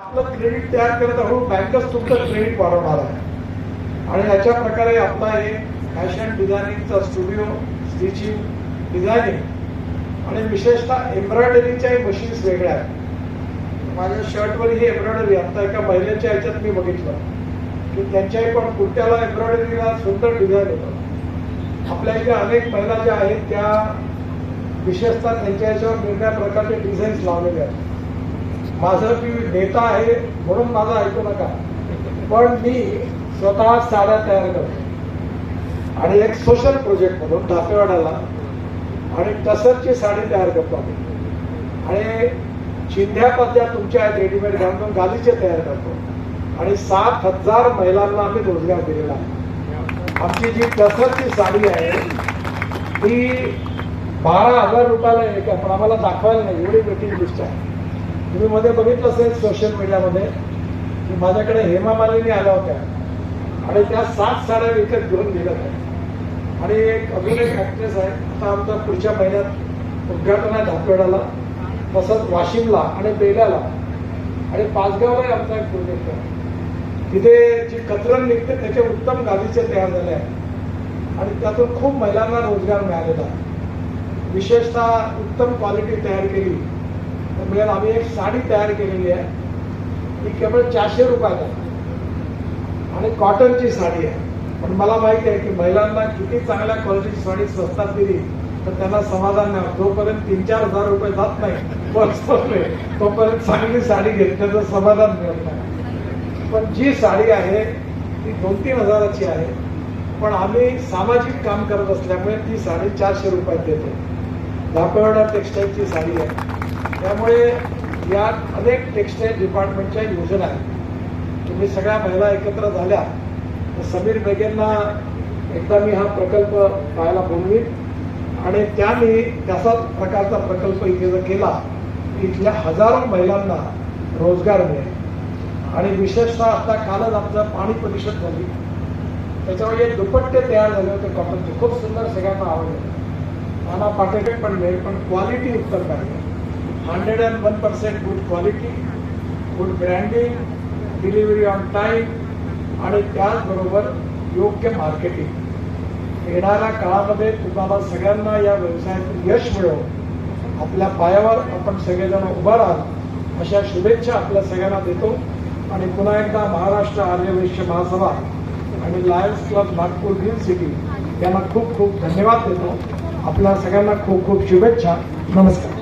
आपलं क्रेडिट तयार करत आहोत, बँकच तुमचं क्रेडिट वाढवणार आहे. आणि अशा प्रकारे आपला एक फॅशन डिझायनिंगचा स्टुडिओ, स्टिचिंग, डिझायनिंग आणि विशेषतः एम्ब्रॉयडरीच्याही मशीन्स वेगळ्या आहेत. माझ्या शर्टवर ही एम्ब्रॉयडरी आता एका महिलेच्या ह्याच्यात मी बघितलं की त्यांच्याही पण कुर्त्याला एम्ब्रॉयडरीला सुंदर डिझाईन होतं. आपल्या इथे अनेक महिला ज्या आहेत त्या विशेषतः त्यांच्या ह्याच्यावर वेगळ्या प्रकारचे डिझाईन्स लावलेले आहेत. माझं मी नेता आहे म्हणून माझं ऐकू नका, पण मी स्वतः साड्या तयार करतो आणि एक सोशल प्रोजेक्ट म्हणून धापेवाड्याला आणि टसरची साडी तयार करतो आम्ही. आणि चिंध्या पद्ध्या तुमच्या आहेत रेडीमेड घालून गालीचे तयार करतो आणि 7,000 महिलांना आम्ही रोजगार दिलेला आहे. आमची जी टसरची साडी आहे ती 12,000 रुपयाला एक आहे, पण आम्हाला दाखवायला नाही, एवढी वेटिंग लिस्ट आहे. तुम्ही मध्ये बघितलं असेल सोशल मीडियामध्ये की माझ्याकडे हेमा मालिनी आल्या होत्या आणि त्या 7 साड्या विकत घेऊन गेल्या आहेत. आणि एक अजून एक ऍक्ट्रेस आहे, आता आमचा पुढच्या महिन्यात उद्घाटन आहे धापेवाड्याला, तसंच वाशिमला आणि बेल्याला आणि पाचगावलाही आमचा एक प्रोजेक्ट आहे. तिथे जी कतरण निघते त्याचे उत्तम गादीचे तयार झाले आहे आणि त्यातून खूप महिलांना रोजगार मिळालेला आहे. विशेषतः उत्तम क्वालिटी तयार केली तर मिळेल. आम्ही एक साडी तयार केलेली आहे, ती केवळ 400 रुपयात आहे आणि कॉटनची साडी आहे. पण मला माहिती आहे की महिलांना किती चांगल्या क्वालिटीची साडी स्वस्तात दिली तर त्यांना समाधान नाही. जोपर्यंत 3-4 हजार रुपये जात नाही तोपर्यंत चांगली साडी घेतल्याचं समाधान मिळत नाही. पण जी साडी आहे ती 2-3 हजाराची आहे, पण आम्ही सामाजिक काम करत असल्यामुळे ती साडी 400 रुपयात देतो. धापेवाडा टेक्सटाईलची साडी आहे. त्यामुळे यात अनेक टेक्सटाईल डिपार्टमेंटच्या योजना आहेत. तुम्ही सगळ्या महिला एकत्र झाल्या तर समीर बेगेंना एकदा मी हा प्रकल्प पाहायला बोलवीन आणि त्याने तसाच प्रकारचा प्रकल्प इथे जर केला इथल्या हजारो महिलांना रोजगार मिळेल. आणि विशेषतः आता कालच आमचं पाणी परिषद झाली, त्याच्यामुळे दुपट्टे तयार झाले होते कॉटनचे, खूप सुंदर, सगळ्यांना आवडले. नाना पाटेकर पण मिळेल, पण क्वालिटी उत्तर पाहिजे. 101% good quality, good branding, delivery on time आणि त्याचबरोबर योग्य मार्केटिंग. येणाऱ्या काळामध्ये तुम्हाला सगळ्यांना या व्यवसायात यश मिळो, आपल्या पायावर आपण सगळेजण उभं राहाल अशा शुभेच्छा आपल्या सगळ्यांना देतो. आणि पुन्हा एकदा महाराष्ट्र आर्यवैश्य महासभा आणि Lions Club Nagpur Green City यांना खूप खूप धन्यवाद देतो. आपल्या सगळ्यांना खूप खूप शुभेच्छा. नमस्कार.